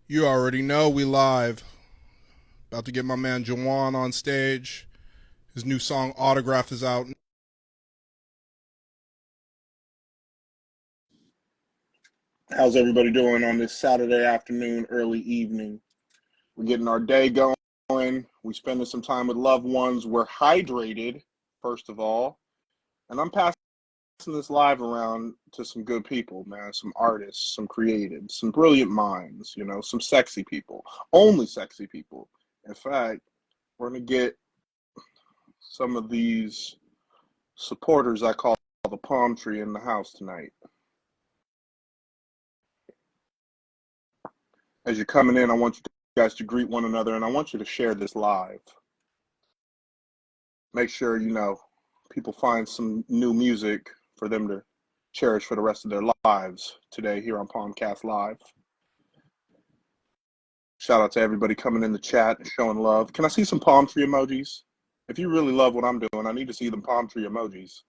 You already know we live. About to get my man Jiwon on stage. His new song Autograph is out. How's everybody doing on this Saturday afternoon, early evening? We're getting our day going. We're spending some time with loved ones. We're hydrated, first of all. And I'm passing this live around to some good people, man. Some artists, some creatives, some brilliant minds, some sexy people. Only sexy people. In fact, we're going to get some of these supporters I call the palm tree in the house tonight. As you're coming in, I want you guys to greet one another and I want you to share this live. Make sure, people find some new music for them to cherish for the rest of their lives today here on PALMCAST Live. Shout out to everybody coming in the chat and showing love. Can I see some palm tree emojis? If you really love what I'm doing, I need to see them palm tree emojis.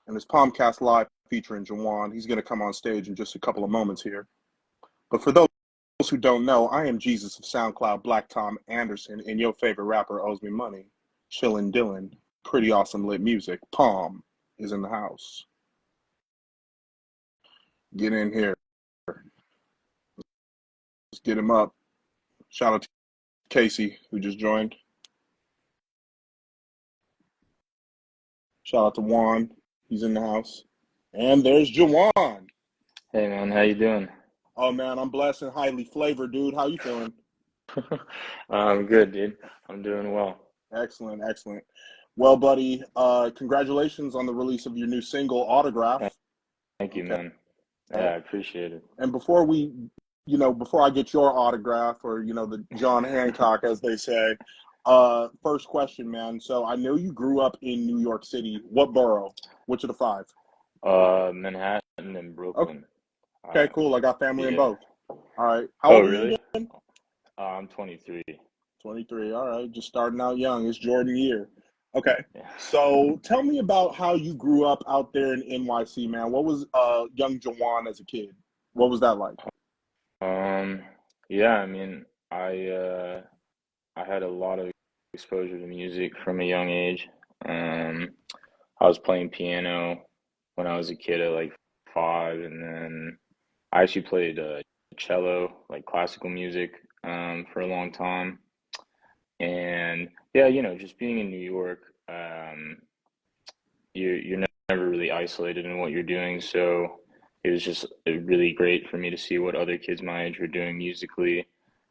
And it's PALMCAST Live featuring Jiwon. He's going to come on stage in just a couple of moments here. But for those who don't know, I am Jesus of SoundCloud, Black Tom Anderson, and your favorite rapper owes me money. Chillin' Dylan, pretty awesome lit music. Palm is in the house. Get in here. Let's get him up. Shout out to Casey, who just joined. Shout out to Juan. He's in the house. And there's Jiwon. Hey man, how you doing? Oh man, I'm blessed and highly flavored, dude. How you feeling? I'm good, dude. I'm doing well. Excellent, excellent. Well, buddy, congratulations on the release of your new single, Autograph. Thank you, Okay. man. Yeah, I appreciate it. And before I get your autograph or, the John Hancock, as they say, first question, man. So I know you grew up in New York City. What borough? Which of the five? Manhattan and Brooklyn. Okay, cool. I got family in Yeah. both. All right. How Oh, old are you really? again? I'm 23. 23. All right. Just starting out young. It's Jordan year. Okay. Yeah. So tell me about how you grew up out there in NYC, man. What was young Jawan as a kid? What was that like? Um, yeah, I mean, I had a lot of exposure to music from a young age. Um, I was playing piano when I was a kid at like 5, and then I actually played cello, like classical music, for a long time. And yeah, just being in New York, you're never really isolated in what you're doing. So it was just really great for me to see what other kids my age were doing musically.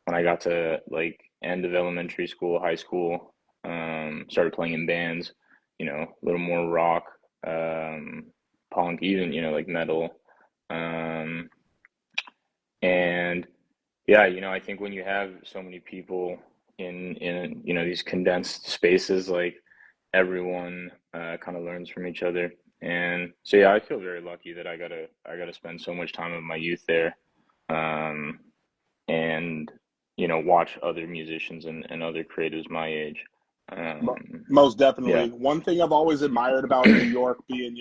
When I got to like end of elementary school, high school, started playing in bands, a little more rock, punk, even, like metal. Um, and yeah, I think when you have so many people in these condensed spaces, like everyone kind of learns from each other. And so yeah, I feel very lucky that I gotta spend so much time of my youth there, um, and watch other musicians and other creatives my age. Most Yeah, definitely. One thing I've always admired about New York being,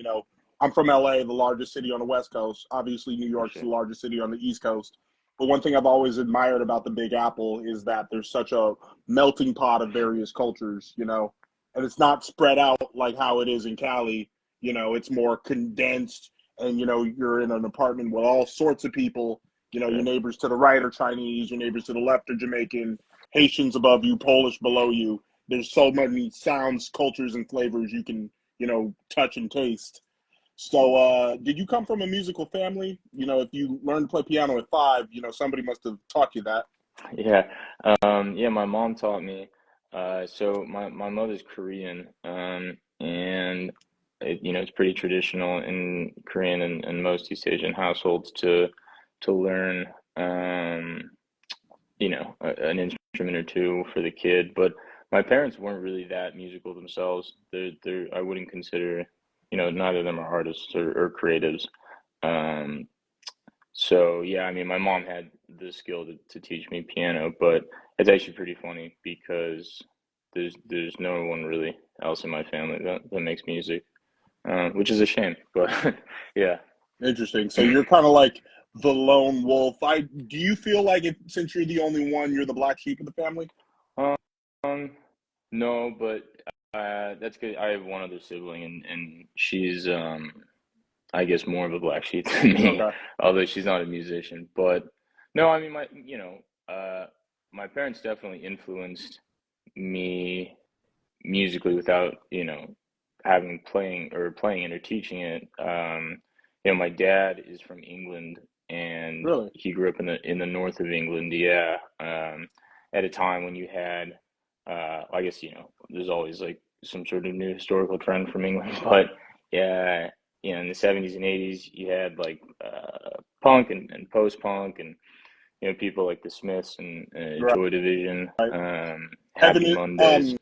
I'm from LA, the largest city on the West Coast. Obviously, New for York's the sure. largest city on the East Coast. But one thing I've always admired about the Big Apple is that there's such a melting pot of various cultures, and it's not spread out like how it is in Cali. It's more condensed, and, you're in an apartment with all sorts of people. Your Sure. neighbors to the right are Chinese, your neighbors to the left are Jamaican, Haitians above you, Polish below you. There's so many sounds, cultures, and flavors you can, touch and taste. So, did you come from a musical family? If you learned to play piano at 5, somebody must have taught you that. Yeah, yeah. My mom taught me. So my mother's Korean, and it's pretty traditional in Korean and most East Asian households to learn, an instrument or two for the kid. But my parents weren't really that musical themselves. I wouldn't consider, neither of them are artists or creatives. Um, so yeah, I mean, my mom had the skill to teach me piano, but it's actually pretty funny because there's no one really else in my family that makes music, which is a shame. But yeah, Interesting. So you're kind of like the lone wolf. Do you feel like since you're the only one, you're the black sheep of the family? Um, no, but that's good. I have one other sibling, and she's I guess more of a black sheep than me, Okay. although she's not a musician. But no, I mean my parents definitely influenced me musically without, having playing it or teaching it. My dad is from England and Really? he grew up in the north of England, yeah. At a time when you had I guess, there's always like some sort of new historical trend from England, but yeah, in the 70s and 80s you had like punk and post-punk and people like the Smiths and Right. Joy Division, Happy Heaven, Mondays.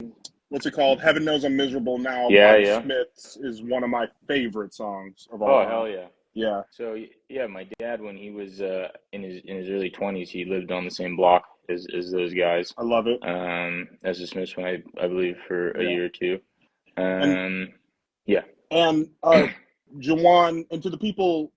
what's it called? Heaven Knows I'm Miserable Now by Yeah, the yeah. Smiths is one of my favorite songs of all Oh, time. hell yeah. Yeah, So yeah, my dad when he was in his early 20s, he lived on the same block as those guys. I love it. As the Smiths when I believe for a Yeah. year or two. And Um, yeah. and Jiwon, and to the people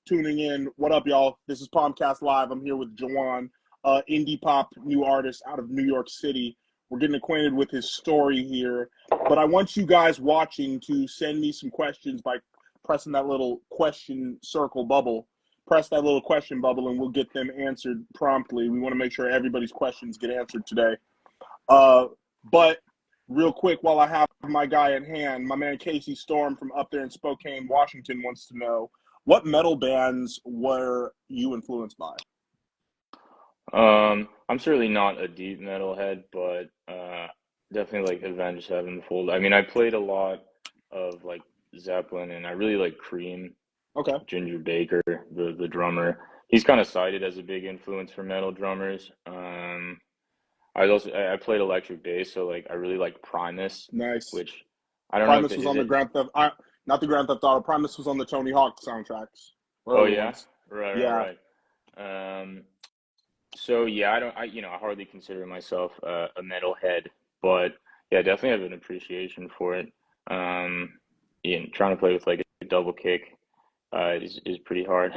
tuning in, what up, y'all? This is PALMCAST Live. I'm here with Jiwon, indie pop new artist out of New York City. We're getting acquainted with his story here, but I want you guys watching to send me some questions by pressing that little question circle bubble. Press that little question bubble, and we'll get them answered promptly. We want to make sure everybody's questions get answered today. Uh, but real quick, while I have my guy at hand, my man Casey Storm from up there in Spokane, Washington, wants to know what metal bands were you influenced by? I'm certainly not a deep metal head, but definitely like Avenged Sevenfold. I mean, I played a lot of like Zeppelin, and I really like Cream. Okay, Ginger Baker, the drummer. He's kind of cited as a big influence for metal drummers. I played electric bass, so like I really like Primus, nice. which I don't know if Primus it was is on the it. Grand Theft, not the Grand Theft Auto. Primus was on the Tony Hawk soundtracks, Oh early yeah, ones. right, Yeah, right, right. So yeah, I don't, I hardly consider myself a metal head, but yeah, definitely have an appreciation for it. Um, trying to play with like a double kick is pretty hard,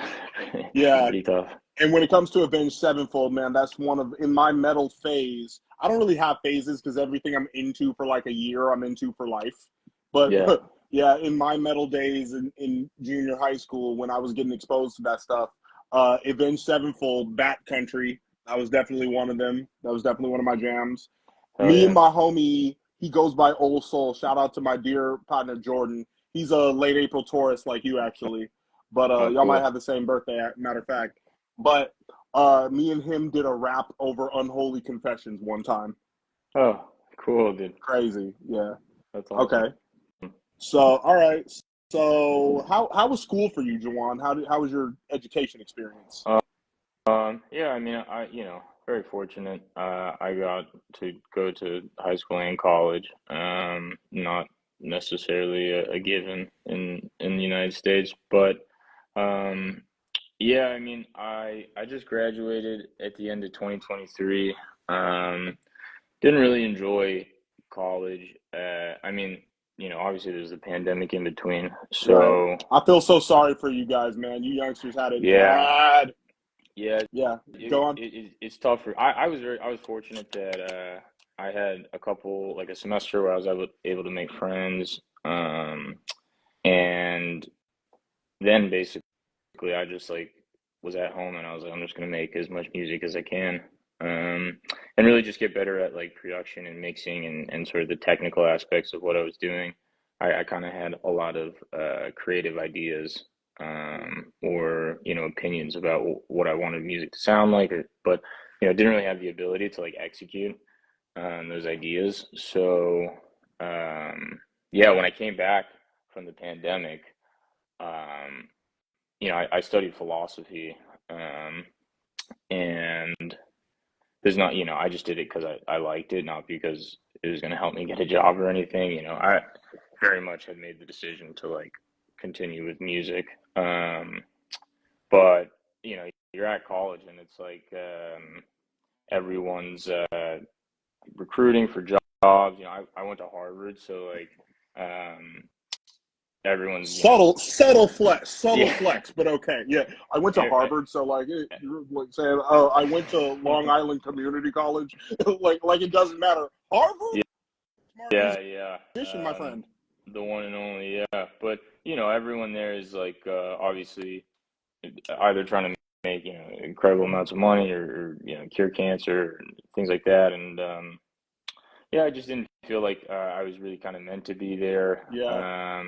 yeah. pretty tough. And when it comes to Avenged Sevenfold, man, that's one of in my metal phase. I don't really have phases because everything I'm into for like a year, I'm into for life. But Yeah. yeah, in my metal days in junior high school, when I was getting exposed to that stuff, Avenged Sevenfold, Bat Country, that was definitely one of them. That was definitely one of my jams. Oh Me and yeah. my homie, he goes by Old Soul. Shout out to my dear partner Jordan. He's a late April Taurus like you actually, but Oh y'all might cool. have the same birthday. Matter of fact, but me and him did a rap over Unholy Confessions one time. Oh, cool, dude. Crazy, yeah. That's awesome. Okay, so all right. So how was school for you, Jawan? How was your education experience? Yeah, I mean, very fortunate. I got to go to high school and college. Not necessarily a given in the United States, but um, yeah, I mean, I just graduated at the end of 2023. Didn't really enjoy college. I mean, obviously there's a pandemic in between, Right. so I feel so sorry for you guys, man. You youngsters had it yeah. bad. Yeah, Yeah. Go on. it's tougher. I was fortunate that I had like a semester where I was able to make friends, and then basically I just like was at home and I was like I'm just gonna make as much music as I can, and really just get better at like production and mixing and sort of the technical aspects of what I was doing. I kind of had a lot of creative ideas, or opinions about what I wanted music to sound like, but didn't really have the ability to like execute those ideas. So yeah, when I came back from the pandemic, um, I studied philosophy, um, and there's not, I just did it because I liked it, not because it was going to help me get a job or anything. I very much had made the decision to like continue with music. But, you're at college and it's like everyone's recruiting for jobs. I went to Harvard, so like um, everyone's, Subtle yeah, flex, but okay. Yeah, I went to eh, Harvard, so like, you're like saying, oh, I went to Long Island Community College, like it doesn't matter. Harvard, yeah, smart yeah, yeah. musician, my friend. The one and only, yeah. But everyone there is like obviously either trying to make incredible amounts of money or cure cancer and things like that. And yeah, I just didn't feel like I was really kind of meant to be there. Yeah,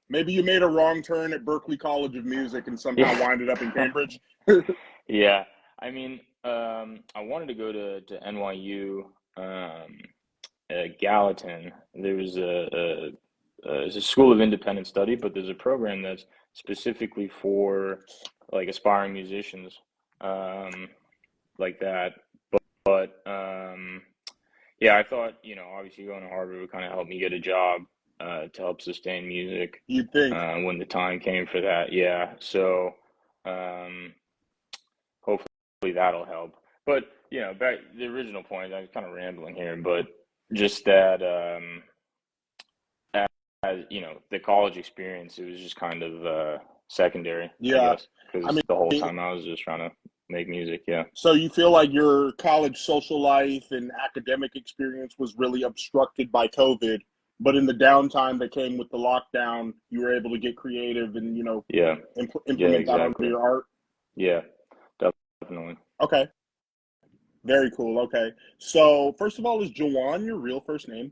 maybe you made a wrong turn at Berklee College of Music and somehow Yeah. winded up in Cambridge. Yeah. I mean, I wanted to go to NYU, Gallatin. There was it's a school of independent study, but there's a program that's specifically for like aspiring musicians, um, like that. But yeah, I thought, obviously going to Harvard would kind of help me get a job to help sustain music You'd think. when the time came for that. Yeah, so um, hopefully that'll help. But back the original point, I was kind of rambling here, but just that as the college experience, it was just kind of secondary, I Yeah, guess, I because the whole mean, time I was just trying to make music. Yeah. so you feel like your college social life and academic experience was really obstructed by COVID, but in the downtime that came with the lockdown, you were able to get creative and Yeah. Yeah, implement that onto exactly. your art. Yeah, definitely. Okay, very cool. Okay, so first of all, is Jiwon your real first name?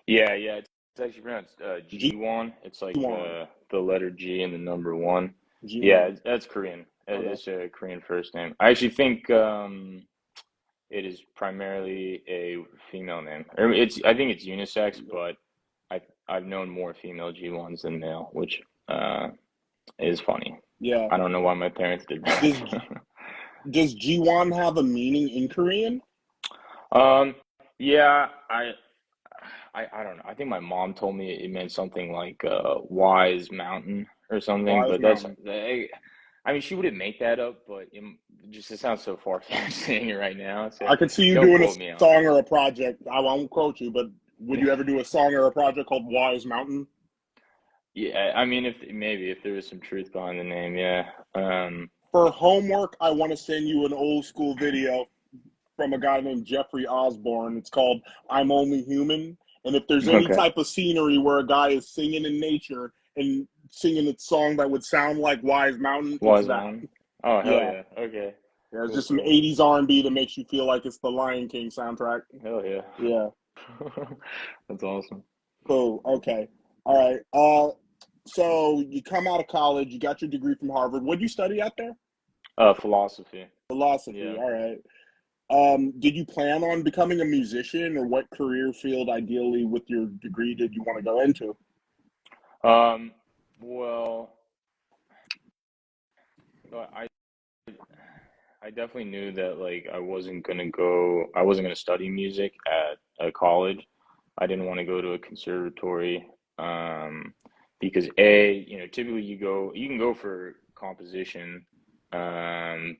Yeah, yeah. It's actually pronounced Jiwon. Jiwon. It's like the letter G and the number one. Yeah, Jiwon. that's Korean. Okay. It's a Korean first name. I actually think it is primarily a female name. I think it's unisex, but I've known more female G1s than male, which is funny. Yeah. I don't know why my parents did Does that. does Jiwon have a meaning in Korean? Um, yeah, I don't know. I think my mom told me it meant something like wise mountain or something, Wise but that's Mountain. I mean she wouldn't make that up, but it sounds so far-fetched saying it right now, so I could see you don't doing a quote me on song it. or a project. I won't quote you, but would you ever do a song or a project called Wise Mountain? Yeah, I mean if there was some truth behind the name, yeah. For homework, I want to send you an old school video from a guy named Jeffrey Osborne. It's called I'm Only Human. And if there's any Okay. type of scenery where a guy is singing in nature and singing a song that would sound like Wise Mountain, it's Wise that. Mountain. Oh, hell Yeah. yeah. Okay. Yeah, it's Cool, just some cool. 80s R&B that makes you feel like it's the Lion King soundtrack. Hell yeah. Yeah. That's awesome. Cool. Okay. All right. So you come out of college, you got your degree from Harvard. What did you study out there? Philosophy. Philosophy. Yeah. All right. Did you plan on becoming a musician, or what career field ideally with your degree did you want to go into? Um, well, I I definitely knew that like I wasn't gonna study music at a college. I didn't want to go to a conservatory, because typically you can go for composition, um,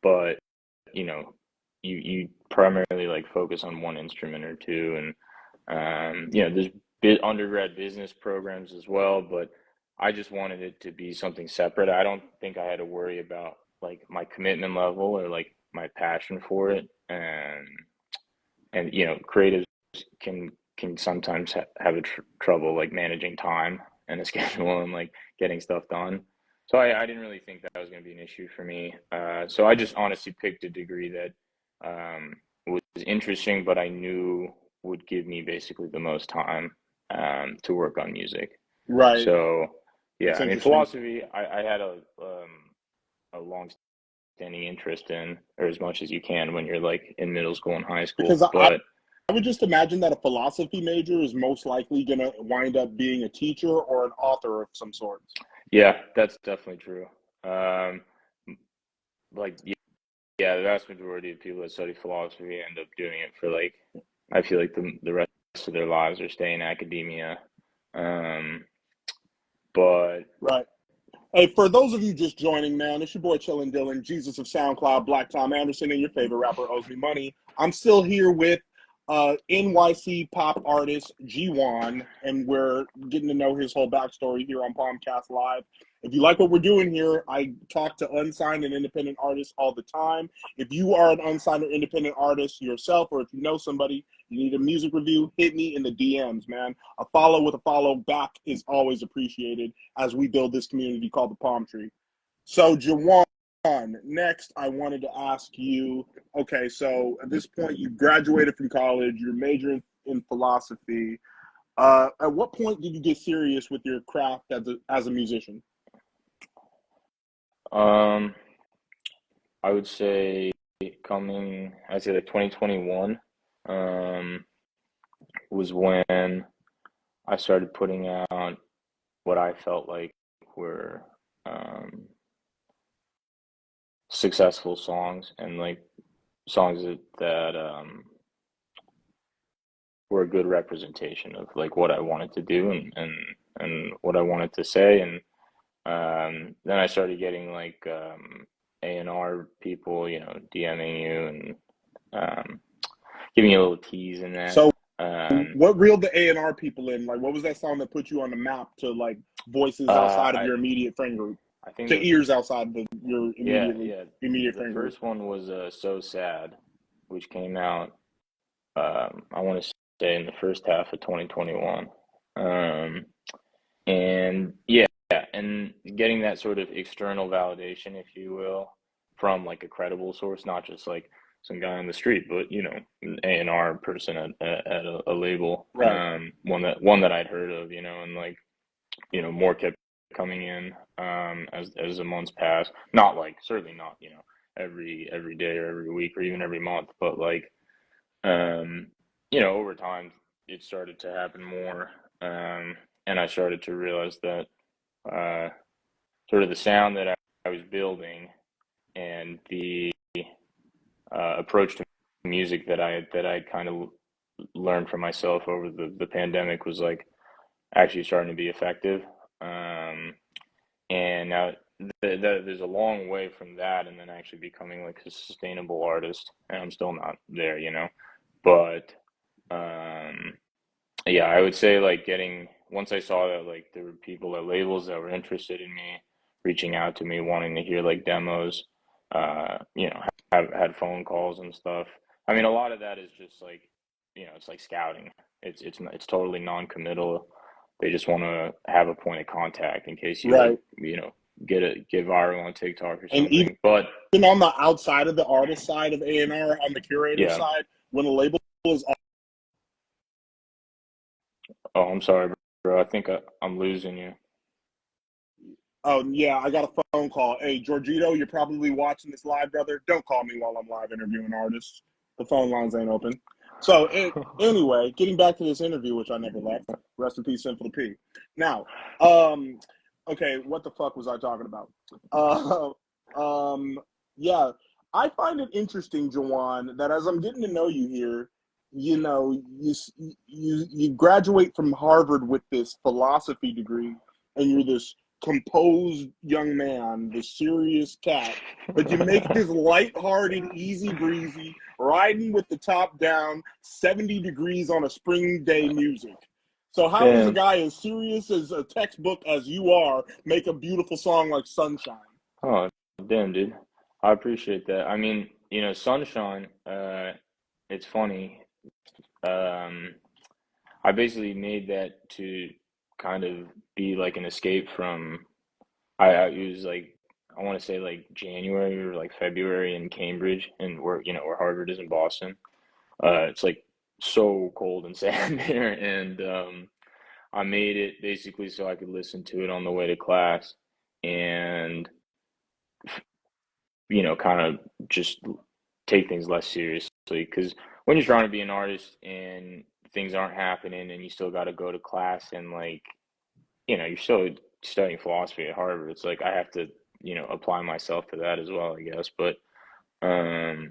but you know, you primarily like focus on one instrument or two, and there's undergrad business programs as well, but I just wanted it to be something separate. I don't think I had to worry about like my commitment level or like my passion for it, and creatives can sometimes have trouble like managing time and a schedule and like getting stuff done. So I didn't really think that was going to be an issue for me. So I just honestly picked a degree that was interesting, but I knew would give me basically the most time to work on music. Right. So yeah, That's I mean interesting philosophy. I had a long-standing interest in, or as much as you can when you're like in middle school and high because school. I But I would just imagine that a philosophy major is most likely going to wind up being a teacher or an author of some sort. yeah, that's definitely true. Um, like yeah, the vast majority of people that study philosophy end up doing it for like I feel like the rest of their lives or stay in academia. Um, but Right. Hey, for those of you just joining, man, it's your boy Chillin' Dylan, Jesus of SoundCloud, Black Tom Anderson, and your favorite rapper owes me money. I'm still here with NYC pop artist Jiwon, and we're getting to know his whole backstory here on PALMCAST Live. If you like what we're doing here, I talk to unsigned and independent artists all the time. If you are an unsigned or independent artist yourself, or if you know somebody, you need a music review, hit me in the DMs, man. A follow with a follow back is always appreciated as we build this community called the Palm Tree. So, Jiwon, next, I wanted to ask you, okay, so at this point, you graduated from college, you're majoring in philosophy. At what point did you get serious with your craft as a musician? Um, I would say I'd say like 2021, was when I started putting out what I felt like were successful songs, and like songs that were a good representation of like what I wanted to do, and what I wanted to say. And then I started getting like A&R people, DMing you and giving you a little tease in that. So, Um, what reeled the A&R people in? Like, what was that song that put you on the map to like voices outside of I your immediate friend group, I think to ears outside of your yeah, yeah, immediate the friend group? first one was "So Sad," which came out, I want to say in the first half of 2021. Um, and yeah, and getting that sort of external validation, if you will, from like a credible source, not just like some guy on the street, but an A&R person at a label, Right. one that I'd heard of, and like more kept coming in as the months passed. Not like, certainly not every day or every week or even every month, but like um, over time it started to happen more, and I started to realize that uh, sort of the sound that I was building, and the approach to music that I kind of learned for myself over the pandemic was like actually starting to be effective. Um, and now there's a long way from that, and then actually becoming like a sustainable artist, and I'm still not there, but um, yeah, I would say like getting once I saw that like there were people at labels that were interested in me, reaching out to me, wanting to hear like demos, have had phone calls and stuff. I mean, a lot of that is just like, it's like scouting. It's totally non-committal. They just want to have a point of contact in case you like, Right. get viral on TikTok or And even something. But on the outside of the artist side of A&R, on the curator yeah. side, when a label is, Oh, I'm sorry, bro. I think I'm losing you. oh yeah, I got a phone call. Hey, Giorgito, you're probably watching this live, brother. Don't call me while I'm live interviewing artists. The phone lines ain't open. So anyway, getting back to this interview, which I never left. Rest in peace, Simple P. Now, okay, what the fuck was I talking about? Uh, um, yeah, I find it interesting, Jawan, that as I'm getting to know you here, you graduate from Harvard with this philosophy degree, and you're this composed young man, the serious cat, but you make this lighthearted, easy breezy, riding with the top down, 70 degrees on a spring day music. So how does a Damn. guy as serious as a textbook as you are make a beautiful song like Sunshine? Oh, damn, dude. I appreciate that. I mean, Sunshine, it's funny. Um, I basically made that to kind of be like an escape from, it was like, I want to say like January or like February in Cambridge, and where Harvard is in Boston. It's like so cold and sad there. And I made it basically so I could listen to it on the way to class, and kind of just take things less seriously. Because when you're trying to be an artist and things aren't happening, and you still got to go to class, and like, you're still studying philosophy at Harvard, it's like I have to, apply myself to that as well, I guess. But um,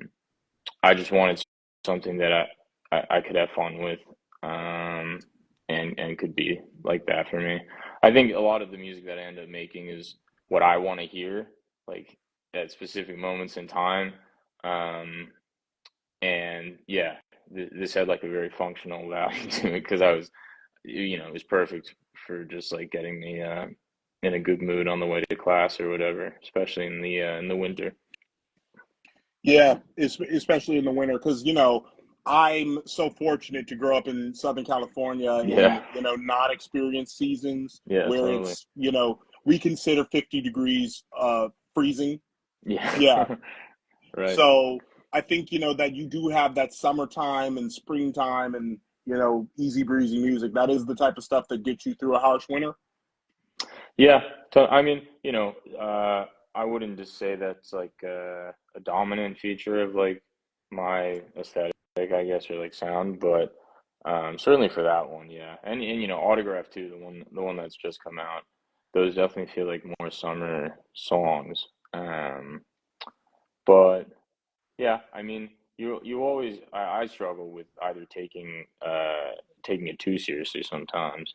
I just wanted something that I could have fun with, and could be like that for me. I think a lot of the music that I end up making is what I want to hear, like at specific moments in time. Um, and yeah, this had like a very functional value to it because I was, it was perfect for just like getting me in a good mood on the way to class or whatever, especially in the winter. Yeah, especially in the winter, because I'm so fortunate to grow up in Southern California Yeah, and not experience seasons yeah, where totally. it's we consider 50 degrees freezing. Yeah, Yeah, right. so I think that you do have that summertime and springtime and easy breezy music. That is the type of stuff that gets you through a harsh winter. Yeah, so I mean, I wouldn't just say that's like a dominant feature of like my aesthetic, I guess, or like sound, but certainly for that one, yeah. And Autograph too, the one that's just come out. Those definitely feel like more summer songs. Um, but yeah, I mean, you always I struggle with either taking it too seriously sometimes,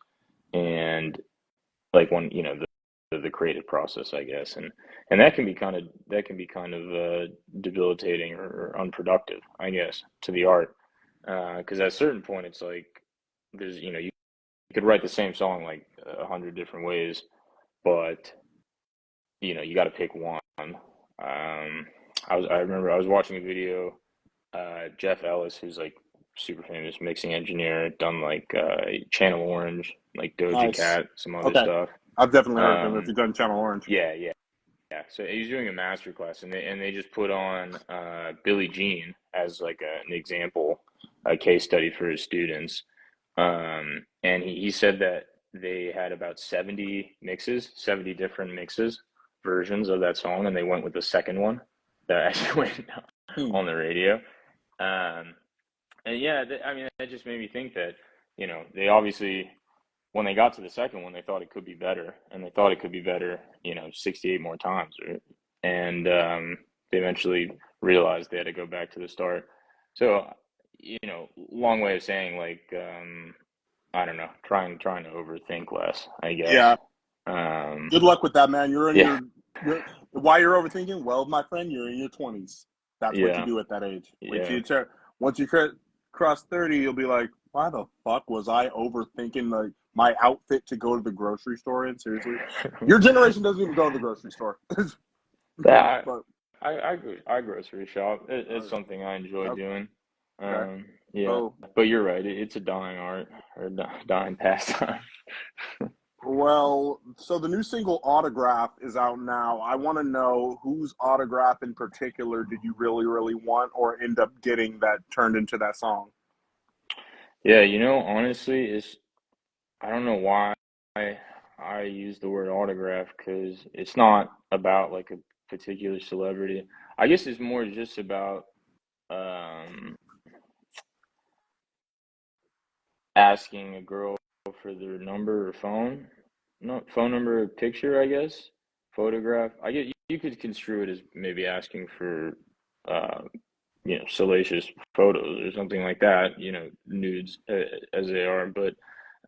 and like when the creative process, I guess, and that can be kind of debilitating or unproductive, I guess, to the art, because at a certain point it's like there's you could write the same song like 100 different ways, but you got to pick one. I remember I was watching a video, Jeff Ellis, who's like super famous mixing engineer, done like Channel Orange, like Doja Nice. Cat, some other Okay, stuff. I've definitely heard of him if Um, you've done Channel Orange. yeah, yeah, yeah. So he's doing a master class, and they just put on Billie Jean as like an example, a case study for his students. And he said that they had about 70 mixes, 70 different mixes, versions of that song, and they went with the second one that actually went Hmm. on the radio. Um, and yeah, I mean, that just made me think that, they obviously, when they got to the second one, they thought it could be better, and they thought it could be better, 68 more times, right? And they eventually realized they had to go back to the start. So, long way of saying like, I don't know, trying to overthink less, I guess. Yeah. Um, Good luck with that, man. You're in yeah, you're why you're overthinking? Well, my friend, you're in your 20s. That's what you yeah, do at that age. yeah. Once you cross 30, you'll be like, why the fuck was I overthinking my outfit to go to the grocery store in? Seriously, your generation doesn't even go to the grocery store. Yeah, But I grocery shop. It's uh, something I enjoy doing. okay, Yeah, so but you're right. It's a dying art or dying pastime. so the new single "Autograph" is out now. I want to know whose autograph in particular did you really, really want, or end up getting that turned into that song? Yeah, honestly, I don't know why I use the word autograph because it's not about like a particular celebrity. I guess it's more just about um, asking a girl for their number or phone, not phone number or picture, I guess. Photograph. I get you could construe it as maybe asking for uh, salacious photos or something like that, nudes as they are, but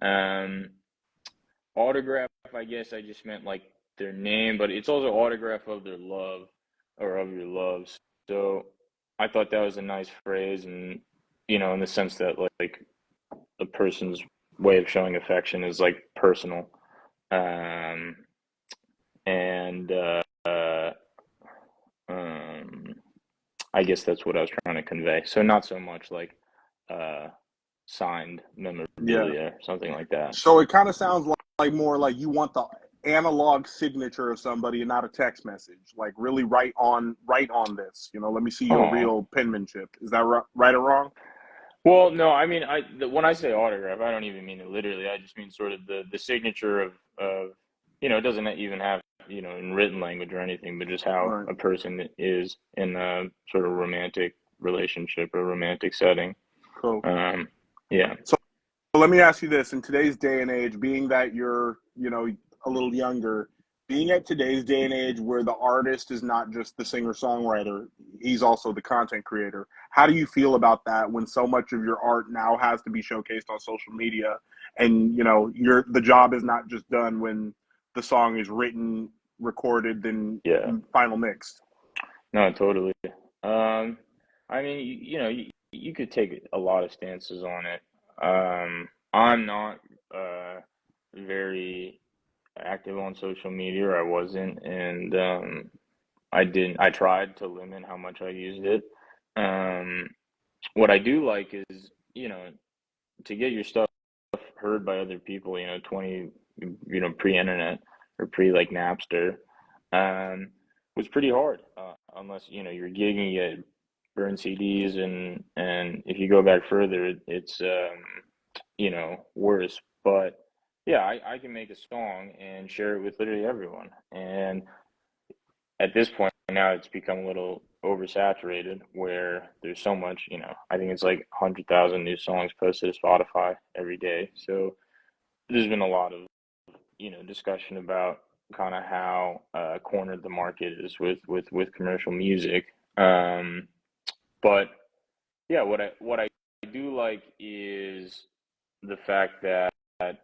um autograph, I guess I just meant like their name, but it's also autograph of their love or of your loves. So I thought that was a nice phrase, and in the sense that like a person's way of showing affection is like personal. Um, and um, I guess that's what I was trying to convey. So not so much like uh, signed Yeah. memorabilia, something like that. So it kind of sounds like more like you want the analog signature of somebody and not a text message. Like really write on this. Let me see your Oh, real penmanship. Is that right or wrong? well, no, I mean, when I say autograph, I don't even mean it literally. I just mean sort of the signature of it doesn't even have in written language or anything, but just how Right. a person is in a sort of romantic relationship or romantic setting. Cool. Um, yeah. So let me ask you this: in today's day and age, being that you're a little younger, being at today's day and age where the artist is not just the singer songwriter, he's also the content creator. How do you feel about that when so much of your art now has to be showcased on social media, and the job is not just done when the song is written, recorded, then Yeah. final mixed? No, totally. I mean, you could take a lot of stances on it. I'm not very active on social media, or I wasn't, and I didn't. I tried to limit how much I used it. Um, what I do like is, to get your stuff heard by other people, 20, pre-internet or pre like Napster, um, was pretty hard. Unless, you're gigging, you get burn CDs, and if you go back further, it's worse. But yeah, I can make a song and share it with literally everyone. And at this point now, it's become a little oversaturated where there's so much, I think it's like 100,000 new songs posted to Spotify every day. So there's been a lot of, discussion about kind of how cornered the market is with commercial music. Um, but yeah, what I do like is the fact that I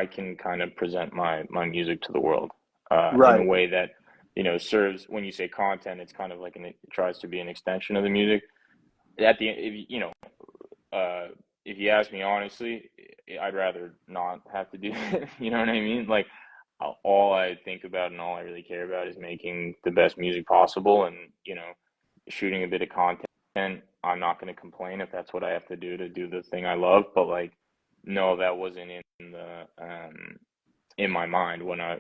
can kind of present my music to the world in a Right. way that serves. When you say content, it's kind of like it tries to be an extension of the music. At the if, you know if you ask me honestly, I'd rather not have to do it. You know what I mean? Like all I think about and all I really care about is making the best music possible, and shooting a bit of content. I'm not going to complain if that's what I have to do the thing I love. But like, no, that wasn't in the in my mind when I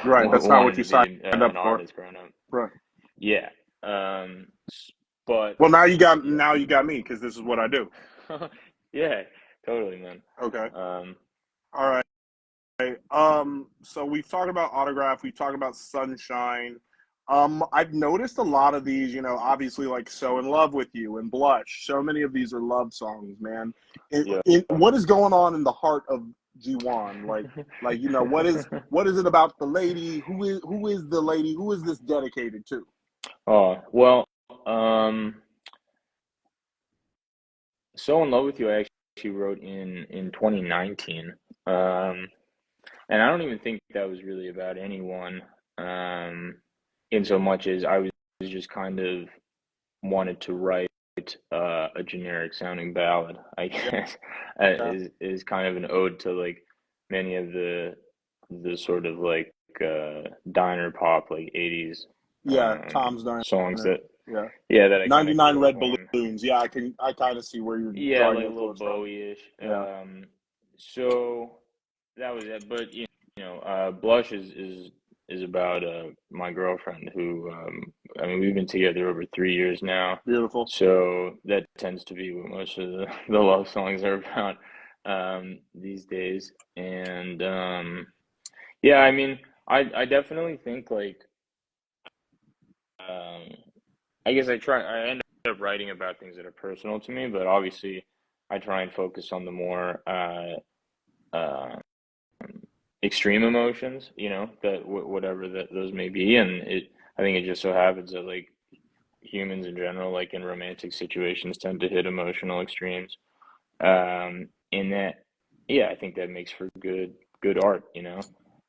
Right. That's not what wanted you to signed be up an for. artist growing up. Right. Yeah. But Well, yeah, now you got me because this is what I do. yeah, totally, man. Okay. Um, All right. So we've talked about Autograph, we've talked about Sunshine. I've noticed a lot of these, obviously like So in Love with You and Blush. So many of these are love songs, man. yeah. What is going on in the heart of Jiwon? What is it about the lady? Who is the lady? Who is this dedicated to? Oh, well, um, So in Love with You, I actually wrote in 2019. Um, and I don't even think that was really about anyone, in so much as I was just kind of wanted to write a generic sounding ballad, I guess, Yeah, is kind of an ode to like many of the sort of like diner pop like 80s yeah, Tom's songs Diner. that Yeah. yeah, that I kind of 99 grew up Red on. Balloons. Yeah, I kind of see where you're Yeah, drawing like a little influence from. Bowie-ish. Yeah. So that was it. But Blush is about my girlfriend who I mean we've been together over 3 years now. Beautiful. So that tends to be what most of the love songs are about these days. And yeah, I mean I definitely think like um I end up writing about things that are personal to me, but obviously I try and focus on the more uh, extreme emotions, that whatever that those may be, and I think it just so happens that like humans in general, like in romantic situations, tend to hit emotional extremes. In that, yeah, I think that makes for good art,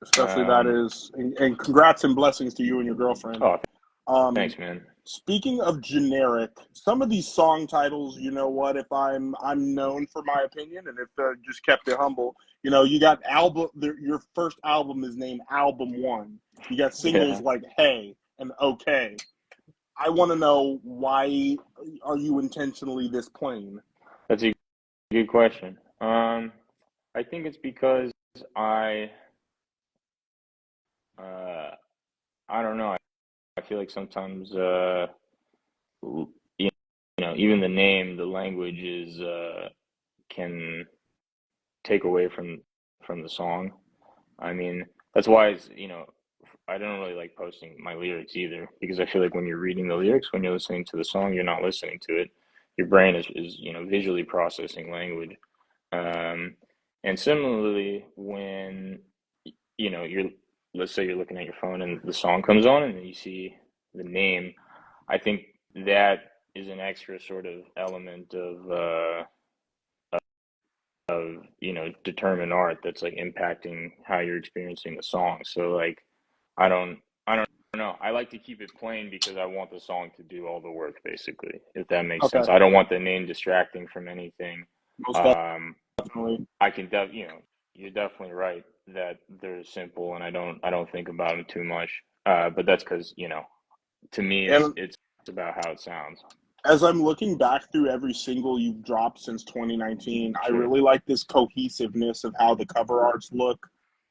Especially that Um, is, and congrats and blessings to you and your girlfriend. oh, Um, thanks, man. Speaking of generic, some of these song titles, you know what? If I'm known for my opinion, and if just kept it humble, you got album. Your first album is named Album One. You got singles Yeah, like Hey and Okay. I want to know why are you intentionally this plain? that's a good question. I think it's because I uh, I don't know. I feel like sometimes you even the name, the language is can take away from the song. I mean, that's why I don't really like posting my lyrics either because I feel like when you're reading the lyrics, when you're listening to the song, you're not listening to it. Your brain is visually processing language. Um, and similarly, when you're let's say you're looking at your phone and the song comes on and then you see the name, I think that is an extra sort of element of determined art that's like impacting how you're experiencing the song. So like I don't know. I like to keep it plain because I want the song to do all the work, basically, if that makes Okay, sense. I don't want the name distracting from anything. most Um, definitely. I can you're definitely right that they're simple and I don't think about them too much. But that's because, to me And it's about how it sounds. as I'm looking back through every single you've dropped since 2019, I Sure. really like this cohesiveness of how the cover arts look.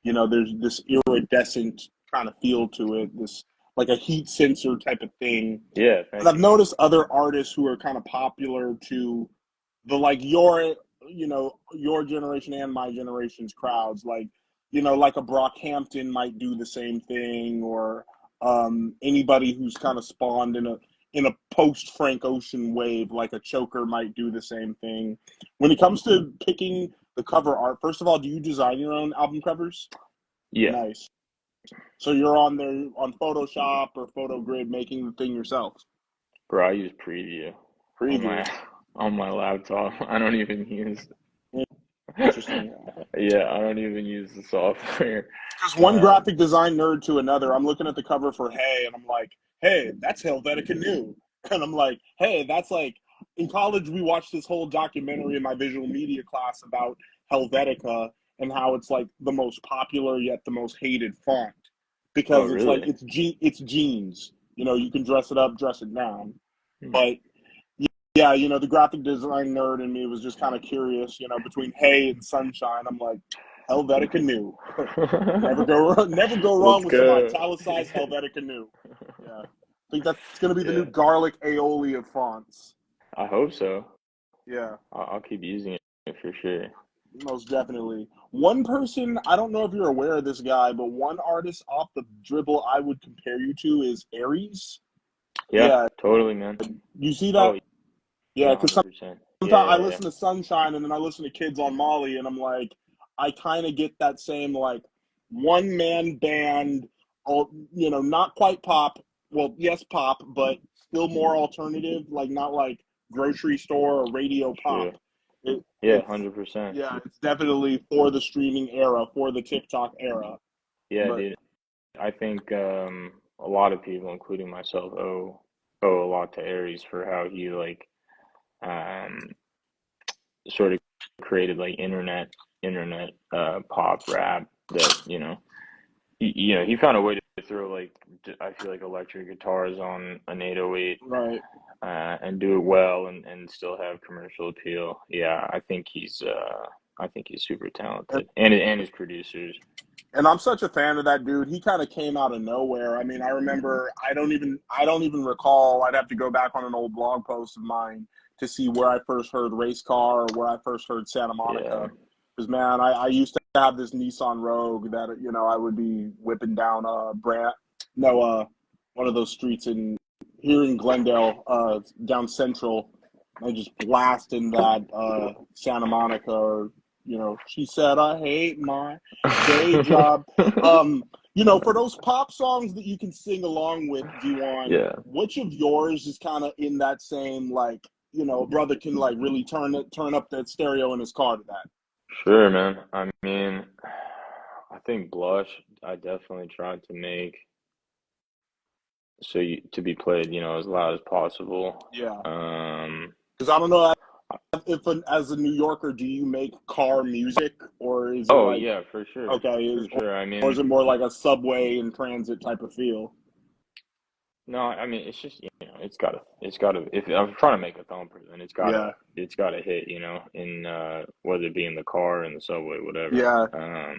There's this iridescent kind of feel to it, this like a heat sensor type of thing. Yeah, And thank I've you, man. noticed other artists who are kind of popular to the like your generation and my generation's crowds, like like a Brockhampton might do the same thing, or anybody who's kind of spawned in a post Frank Ocean wave, like a Choker might do the same thing. When it comes to picking the cover art, first of all, do you design your own album covers? Yeah, Nice. So you're on there on Photoshop or PhotoGrid making the thing yourself. bro, I use Preview on my Preview. on my laptop. I don't even use Interesting. yeah, I don't even use the software. Because one Um, graphic design nerd to another, I'm looking at the cover for Hey, and I'm like, hey, that's Helvetica New. And I'm like, hey, that's like, in college, we watched this whole documentary in my visual media class about Helvetica and how it's like the most popular yet the most hated font oh, because it's like really? it's jeans. You can dress it up, dress it down. Hmm. But yeah, the graphic design nerd in me was just kind of curious, between Hay and Sunshine. I'm like, Helvetica New. Never go wrong Let's with some go. italicized Helvetica New. Yeah. I think that's going to be the new Yeah, garlic aioli of fonts. I hope so. Yeah, I'll keep using it for sure. most definitely. One person, I don't know if you're aware of this guy, but one artist off the dribble I would compare you to is Aries. Yeah, Yeah, totally, man. you see Oh, that? Yeah, yeah, because 100%. Yeah, sometimes I yeah, yeah. listen to Sunshine and then I listen to Kids on Molly, and I'm like, I kind of get that same like one man band, not quite pop. Well, yes, pop, but still more alternative, like not like grocery store or radio Sure. pop. Yeah, It's 100%. yeah, it's definitely for the streaming era, for the TikTok era. Yeah, But dude. I think a lot of people, including myself, owe a lot to Aries for how he um sort of created like internet pop rap that he found a way to throw like I feel like electric guitars on an 808 right. and do it well and still have commercial appeal. Yeah, I think he's super talented and his producers. And I'm such a fan of that dude. He kind of came out of nowhere. I mean, I remember I don't even recall. I'd have to go back on an old blog post of mine to see where I first heard Race Car or where I first heard Santa Yeah. Monica. Because man, I used to have this Nissan Rogue that I would be whipping down one of those streets in here in Glendale, down Central, and just blasting that Santa Monica, or she said I hate my day job. For those pop songs that you can sing along with, Jiwon, Yeah. which of yours is kind of in that same like, a brother can like really turn up that stereo in his car to that? Sure, man. I mean, I think Blush, I definitely tried to make to be played, as loud as possible. Yeah, Um, because I don't know if as a New Yorker, do you make car music, or is it oh like yeah, for sure. okay, For sure. I or is mean, it more like a subway and transit type of feel? no, I mean it's just, it's gotta if I'm trying to make a thumper, then Yeah, it's gotta hit, in whether it be in the car, in the subway, whatever. yeah.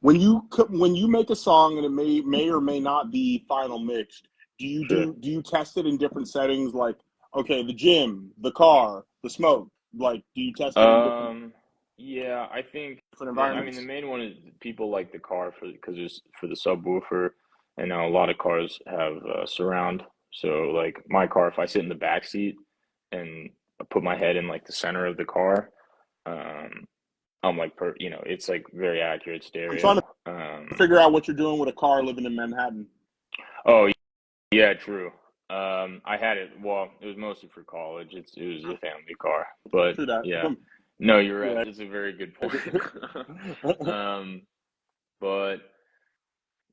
When you make a song and it may or may not be final mixed, Sure. do you test it in different settings, like okay, the gym, the car, the smoke, like do you test it in Um, yeah, I think different I mean the environments? main one is people like the car because it's for the subwoofer, and now a lot of cars have surround. So like my car, if I sit in the back seat and I put my head in like the center of the car, um, I'm like it's like very accurate I'm trying stereo. to figure out what you're doing with a car living in Manhattan. Oh yeah, true. I had it. Well, it was mostly for college. It was a family car, but True that. yeah. No, you're right. Yeah. That's a very good point. Um, but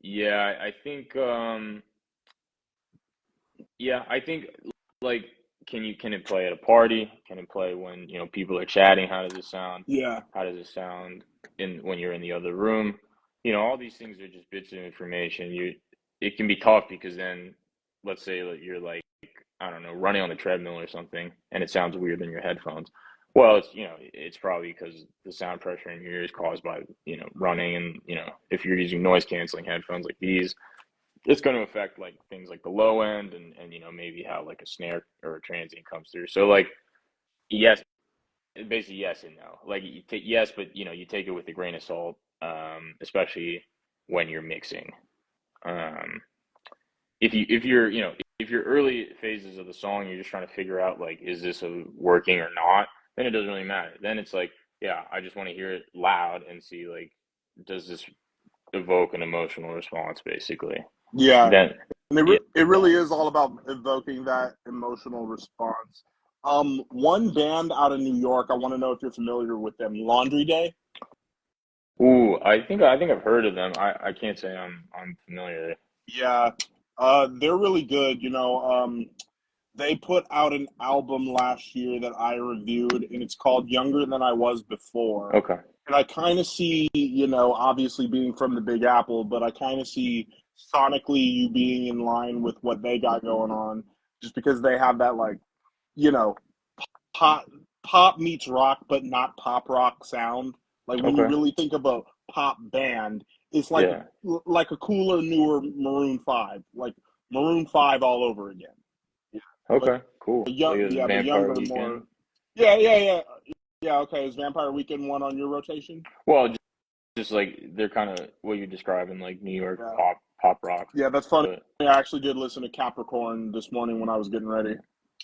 yeah, I think Yeah, I think like can it play at a party? Can it play when, people are chatting? How does it sound? Yeah. How does it sound in when you're in the other room? All these things are just bits of information. It can be tough because then let's say that you're like, I don't know, running on the treadmill or something and it sounds weird in your headphones. Well, it's probably because the sound pressure in your ears caused by, running and, if you're using noise canceling headphones like these, it's going to affect like things like the low end and maybe how like a snare or a transient comes through. So like yes, basically yes and no. Like you take yes, but you take it with a grain of salt, especially when you're mixing. Um, if you're early phases of the song, you're just trying to figure out like is this working or not, then it doesn't really matter. Then it's like yeah, I just want to hear it loud and see like does this evoke an emotional response basically. Yeah. Then And yeah. it really is all about evoking that emotional response. One band out of New York, I want to know if you're familiar with them, Laundry Day. Ooh, I think I've heard of them. I can't say I'm familiar. Yeah, they're really good. They put out an album last year that I reviewed, and it's called Younger Than I Was Before. Okay. And I kind of see, obviously being from the Big Apple, but I kind of see sonically you being in line with what they got going on, just because they have that like, you know, pop pop meets rock, but not pop rock sound. Like when you Okay. really think of a pop band, it's Yeah. like a cooler, newer Maroon Five, like Maroon Five all over again. But Okay. Cool. Like a but Vampire younger, Weekend. more. Yeah, yeah, yeah, yeah. Okay, is Vampire Weekend one on your rotation? Well, just like they're kind of what you're describing, like New York Yeah, pop rock. yeah. That's funny. But I actually did listen to Capricorn this morning when I was getting ready.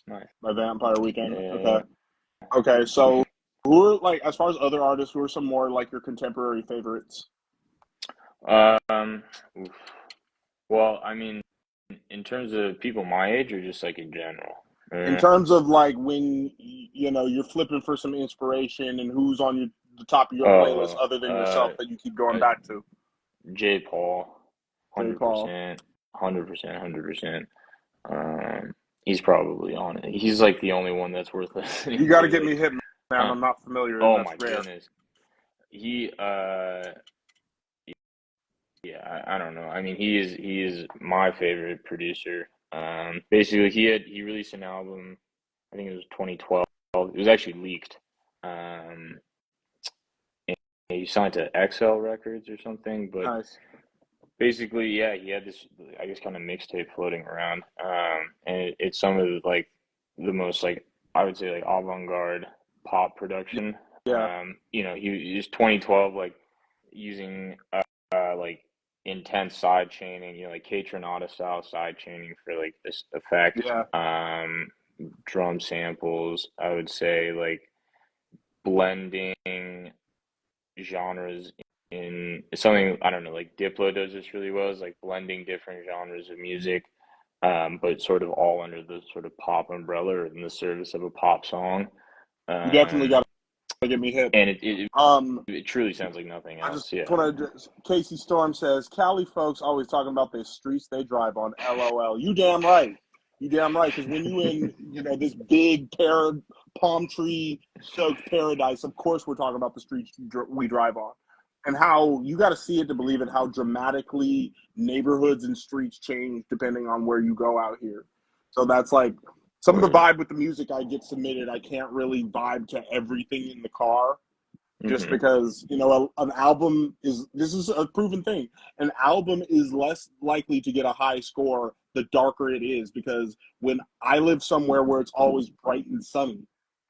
nice. My Vampire Weekend. Yeah, Okay, yeah, okay. So, who are like as far as other artists? Who are some more like your contemporary favorites? yeah. Oof. Well, I mean, in terms of people my age, or just like in general. In Uh, terms of like when you're flipping for some inspiration and who's on the top of your playlist oh, other than yourself uh, that you keep going uh, back to? J. Paul, J. hundred Paul. percent, 100%, 100%. Um, he's probably on it. He's like the only one that's worth You listening got to to. get me Like, hit, man. uh, I'm not familiar, and oh that's my rare. goodness. He, yeah, I don't know. I mean, he is my favorite producer. Basically, he released an album. I think it was 2012. It was actually leaked. Um, and he signed to XL Records or something. But Nice. basically, yeah, he had this, I guess, kind of mixtape floating around. And it's some of like the most like I would say like avant-garde pop production. Yeah, He's 2012 like using like intense side chaining, like K Tronada style side chaining for like this effect. yeah, Drum samples, I would say like blending genres in something I don't know, like Diplo does this really well, is like blending different genres of music, but sort of all under the sort of pop umbrella or in the service of a pop song. you definitely Um, got to get me hip. and it Um, it truly sounds like nothing I just else. Yeah. want to. Casey Storm says Cali folks always talking about the streets they drive on. LOL. You damn right. You damn right. Because when you in this big palm tree soaked paradise, of course we're talking about the streets we drive on, and how you got to see it to believe it. How dramatically neighborhoods and streets change depending on where you go out here. So that's like some of the Word. vibe with the music I get submitted. I can't really vibe to everything in the car just Hmm. because an album is this is a proven thing. An album is less likely to get a high score the darker it is, because when I live somewhere where it's always bright and sunny,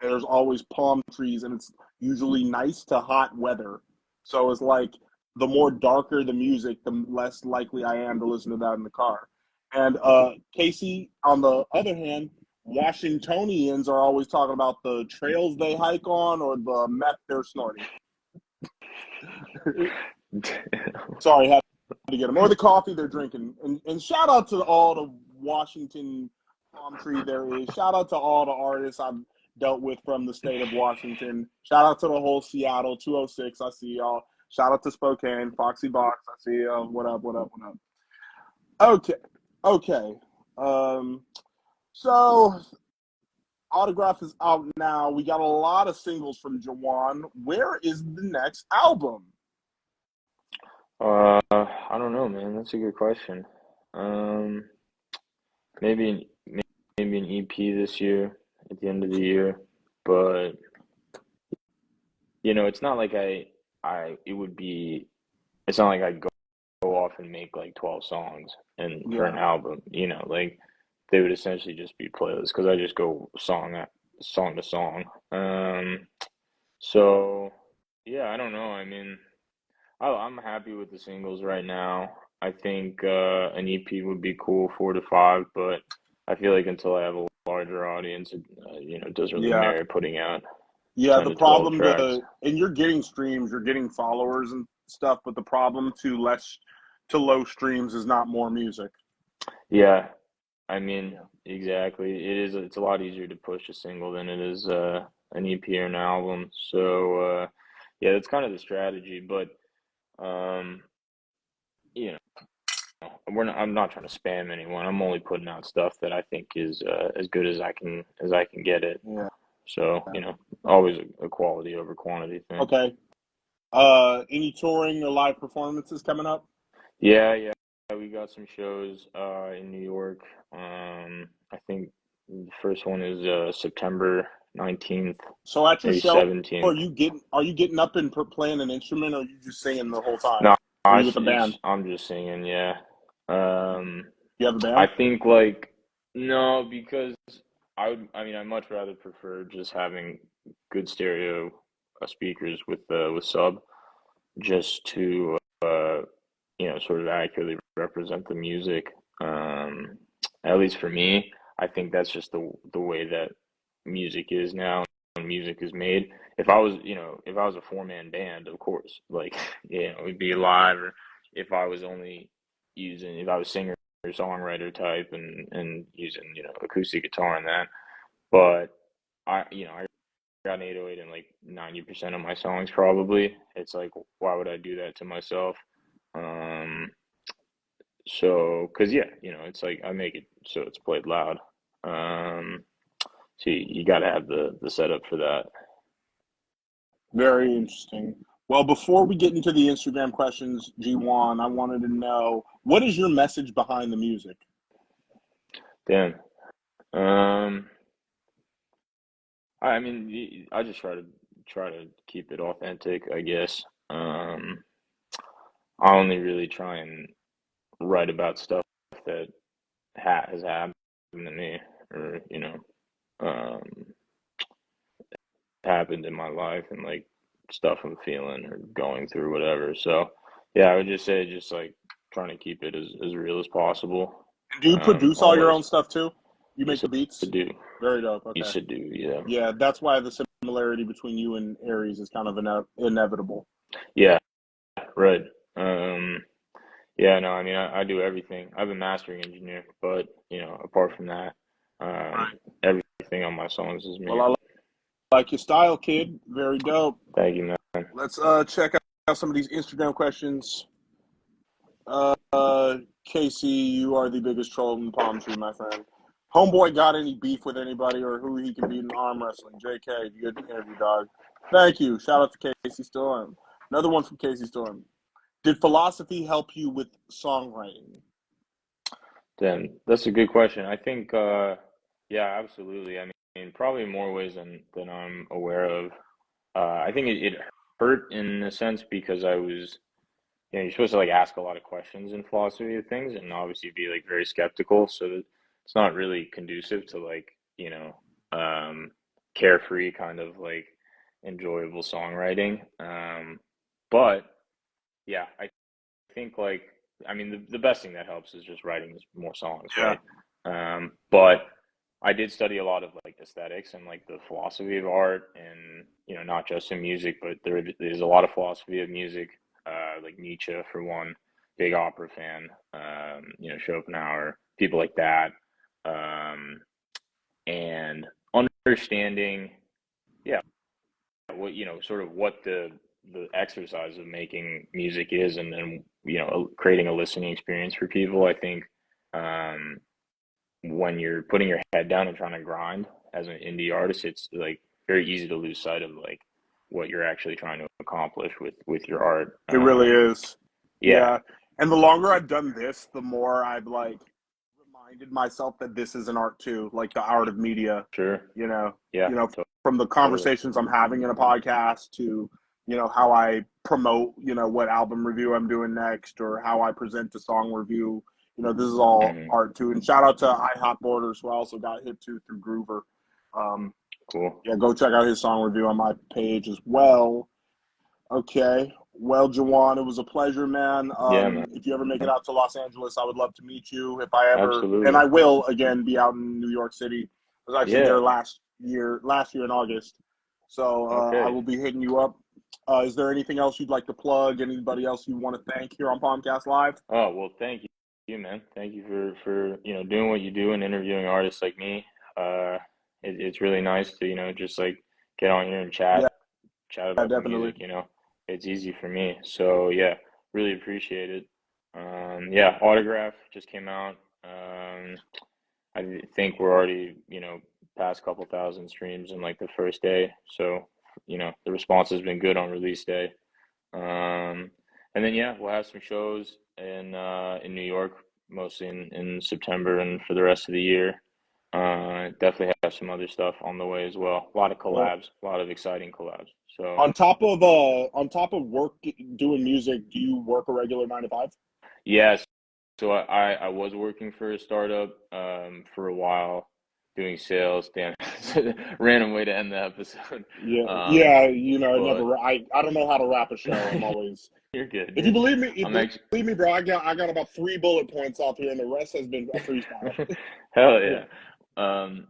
there's always palm trees, and it's usually nice to hot weather, so it's like the more darker the music, the less likely I am to listen to that in the car. And Casey, on the other hand, Washingtonians are always talking about the trails they hike on or the meth they're snorting. Sorry, had to get them. Or the coffee they're drinking. And shout out to all the Washington palm tree there is. Shout out to all the artists I've dealt with from the state of Washington. Shout out to the whole Seattle 206. I see y'all. Shout out to Spokane, Foxy Box. I see y'all. What up, what up, what up? Okay. Okay. Um, So, Autograph is out now. We got a lot of singles from Jiwon. Where is the next album? I don't know, man. That's a good question. Um, maybe maybe an EP this year at the end of the year, but it's not like I it would be. It's not like I'd go off and make like 12 songs and for an Yeah, album. Like they would essentially just be playlists because I just go song to song. So yeah, I don't know. I mean, I'm happy with the singles right now. I think an EP would be cool, 4 to 5, but I feel like until I have a larger audience, it doesn't really yeah, merit putting out yeah. 10 The to 12 problem, tracks. and you're getting streams, you're getting followers and stuff, but the problem to low streams is not more music. Yeah, I mean, Yeah, exactly. It's a lot easier to push a single than it is an EP or an album. So yeah, that's kind of the strategy, but um, you know, I'm not trying to spam anyone. I'm only putting out stuff that I think is as good as I can get it. yeah. So, always a quality over quantity thing. Okay. Any touring or live performances coming up? Yeah, yeah. We got some shows in New York. I think the first one is September 19th, So at your maybe show, 17th. are you getting up and playing an instrument, or are you just singing the whole time? No, Or are you with a band? I'm just singing, yeah. Um, You have a I band? think like no, because I mean, I much rather prefer just having good stereo speakers with sub just to sort of accurately represent the music. Um, at least for me, I think that's just the way that music is now and music is made. If I was a four-man band, of course, like it'd be live. Or if I was singer songwriter type and using acoustic guitar and that. But I got an 808 in like 90% of my songs probably. It's like, why would I do that to myself? Um, so, cause yeah, it's like I make it so it's played loud. Um, so you got to have the setup for that. Very interesting. Well, before we get into the Instagram questions, G1, I wanted to know, what is your message behind the music? Damn. Um, I mean, I just try to keep it authentic, I guess. I only really try and write about stuff that has happened to me, or um, happened in my life, and like stuff I'm feeling or going through, whatever. So, yeah, I would just say just like trying to keep it as real as possible. Do you produce all your own Almost, stuff too? You make yes, the I beats? do. Very dope. You Okay. should do, yeah. Yeah, that's why the similarity between you and Aries is kind of inevitable. Yeah, right. Um, yeah, no, I mean, I do everything. I'm a mastering engineer, but apart from that, um, Right. everything on my songs is Well, me. I like your style, kid. Very dope. Thank you, man. Let's check out some of these Instagram questions. Casey, you are the biggest troll in the palm tree, my friend. Homeboy got any beef with anybody or who he can beat in arm wrestling? JK, good interview, dog. Thank you. Shout out to Casey Storm. Another one from Casey Storm. Did philosophy help you with songwriting? Then that's a good question. I think, yeah, absolutely. I mean, probably in more ways than I'm aware of. I think it hurt in a sense because I was, you're supposed to like ask a lot of questions in philosophy of things, and obviously be like very skeptical. So that it's not really conducive to like, carefree kind of like enjoyable songwriting. But yeah, I think like I mean the best thing that helps is just writing more songs, Yeah. right? But I did study a lot of like aesthetics and like the philosophy of art, and not just in music, but there's a lot of philosophy of music, like Nietzsche for one, big opera fan, Schopenhauer, people like that, um, and understanding, yeah, what sort of what the exercise of making music is, and then creating a listening experience for people. I think um when you're putting your head down and trying to grind as an indie artist, it's like very easy to lose sight of like what you're actually trying to accomplish with your art. It really is. Yeah, Yeah. And the longer I've done this, the more I've like reminded myself that this is an art too, like the art of media, sure. you know, Yeah, you know, from the totally. conversations I'm having in a podcast to, how I promote, what album review I'm doing next or how I present a song review. This is all Hmm. art too. And shout out to iHop Borders, who I also got hip to through Groover. Um, Cool. yeah, go check out his song review on my page as well. Okay. Well, Jiwon, it was a pleasure, man. Yeah, man. If you ever make it out to Los Angeles, I would love to meet you. If I ever, and Absolutely. I will again be out in New York City. I was actually there Yeah. last year in August. So I Okay. will be hitting you up. Is there anything else you'd like to plug? Anybody else you want to thank here on Palmcast Live? Oh, well, thank you, man. Thank you for doing what you do and interviewing artists like me. Uh, it's really nice to, just like get on here and Yeah, chat about the definitely. music, It's easy for me. So yeah, really appreciate it. Yeah, Autograph just came out. I think we're already, past couple thousand streams in like the first day. So, the response has been good on release day. Um, and then yeah, we'll have some shows in New York, mostly in September and for the rest of the year. Definitely have some other stuff on the way as well. A lot of Well, collabs, a lot of exciting collabs. So on top of work doing music, do you work a regular 9 to 5? yes, so I was working for a startup for a while doing sales. Damn, random way to end the episode. Yeah, Um, yeah. but I don't know how to wrap a show. I'm always. you're good. If you believe me, I'm actually bro, I got about 3 bullet points out here, and the rest has been a freestyle. hell Yeah, yeah. Um,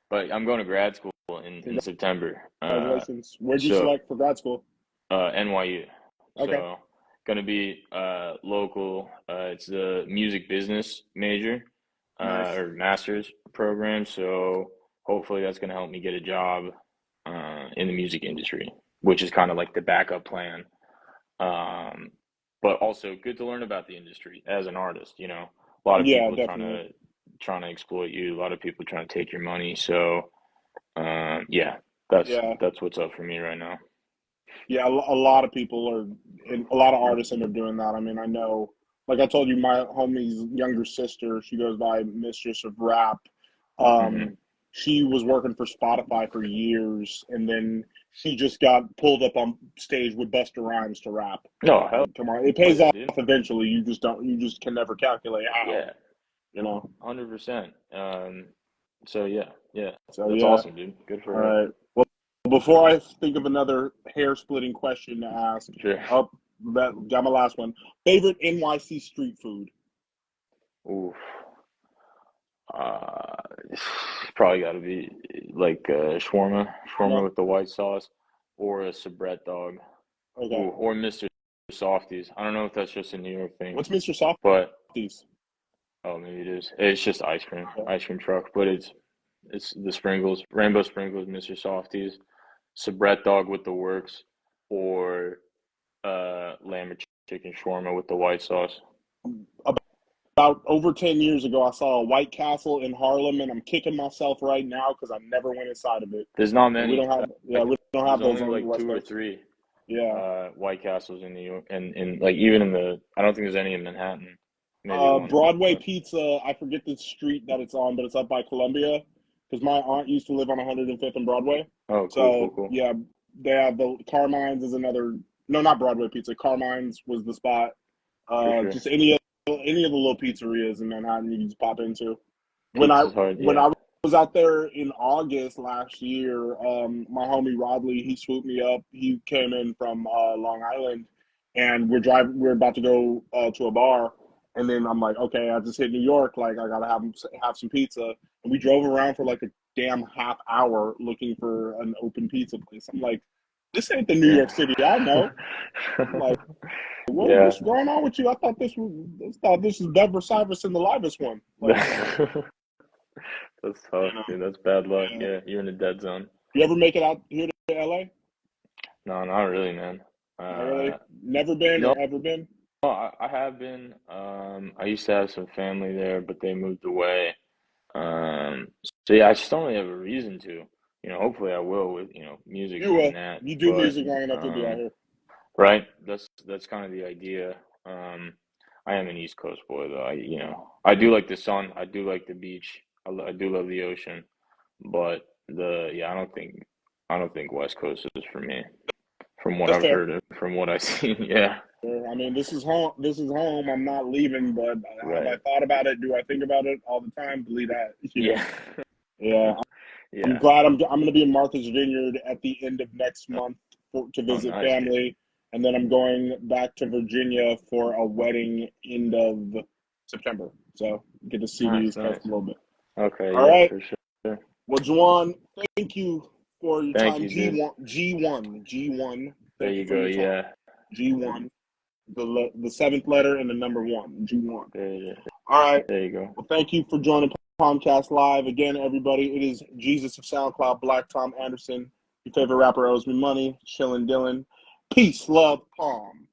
but I'm going to grad school in September. congratulations. Where'd you So select for grad school? NYU. Okay, So gonna be local. It's the music business major nice. or master's program. So hopefully that's gonna help me get a job in the music industry, which is kind of like the backup plan. Um, but also good to learn about the industry as an artist. A lot of Yeah, people definitely. trying to exploit you. A lot of people trying to take your money. So yeah, that's Yeah, that's what's up for me right now. yeah. A lot of people are, and a lot of artists end up doing that. I mean, I know, like I told you, my homie's younger sister, she goes by Mistress of Rap. Hmm. Um, she was working for Spotify for years, and then she just got pulled up on stage with Busta Rhymes to rap. No, hell Like, come on, it pays yeah, off dude. eventually. You just can never calculate how. Yeah, You know. 100%. So yeah, yeah, So that's yeah. awesome, dude. Good for All her. right. Well, before I think of another hair splitting question to ask, Sure. up that got my last one. Favorite NYC street food? Oof. Uh, probably got to be like shawarma Shawarma. with the white sauce, or a sabret dog. Okay. Ooh, or Mr. Softies. I don't know if that's just a New York thing, What's Mr. but Softies? oh, maybe it is. It's just Okay. ice cream truck, but it's the sprinkles, rainbow sprinkles, Mr. Softies, sabret dog with the works, or lamb or chicken shawarma with the white sauce. About over 10 years ago, I saw a White Castle in Harlem, and I'm kicking myself right now because I never went inside of it. There's not And we many. don't have, yeah, Like we don't have there's those only on the like West two or Coast. three Yeah. White Castles in New York, and in like even in the I don't think there's any in Manhattan. Maybe one, Broadway but Pizza, I forget the street that it's on, but it's up by Columbia because my aunt used to live on 105th and Broadway. oh, cool, cool, So, cool. yeah, they have the Carmine's is another, no, not Broadway Pizza. Carmine's was the spot. For sure. Just any of the little pizzerias in Manhattan you can just pop into. When I Pizza's hard, when yeah. I was out there in August last year, my homie Rodley, he swooped me up. He came in from Long Island, and We're about to go to a bar, and then I'm like, okay, I just hit New York. Like I gotta have some pizza, and we drove around for like a damn half hour looking for an open pizza place. I'm like, this ain't the New York Yeah. City I know. I'm like, Yeah. what's going on with you? I thought this was Deborah Cyrus in the livest one. Like, That's you tough, know, dude. That's bad luck. yeah. Yeah, you're in a dead zone. You ever make it out here to LA? No, not really, man. Not really. Uh, Never been no, or ever been? I have been. I used to have some family there, but they moved away. So yeah, I just don't really have a reason to. Hopefully I will with, music You doing will. that. You do But music long enough to be out here. right, that's kind of the idea. I am an East Coast boy though. I do like the sun. I do like the beach. I do love the ocean. But I don't think West Coast is for me. From what That's I've fair. heard and from what I've seen, yeah. I mean, this is home. This is home. I'm not leaving, but have I Right. thought about it? Do I think about it all the time? Believe that. Yeah. Yeah. I'm Yeah. glad I'm going to be in Martha's Vineyard at the end of next month to Oh, visit nice, dude. family, and then I'm going back to Virginia for a wedding end of September. So get to see the Nice, East Coast nice. a little bit. Okay, All yeah, right. for sure. Well, Juwan, thank you for your Thank time. you, dude. G1. There Thank you you for go. your time. Yeah. G1. The seventh letter and the number one. G1. There, All right. there you go. Well, thank you for joining PALMCAST Live. Again, everybody, it is Jesus of SoundCloud, Black Tom Anderson. Your favorite rapper owes me money. Chillin' Dylan. Peace, love, Palm.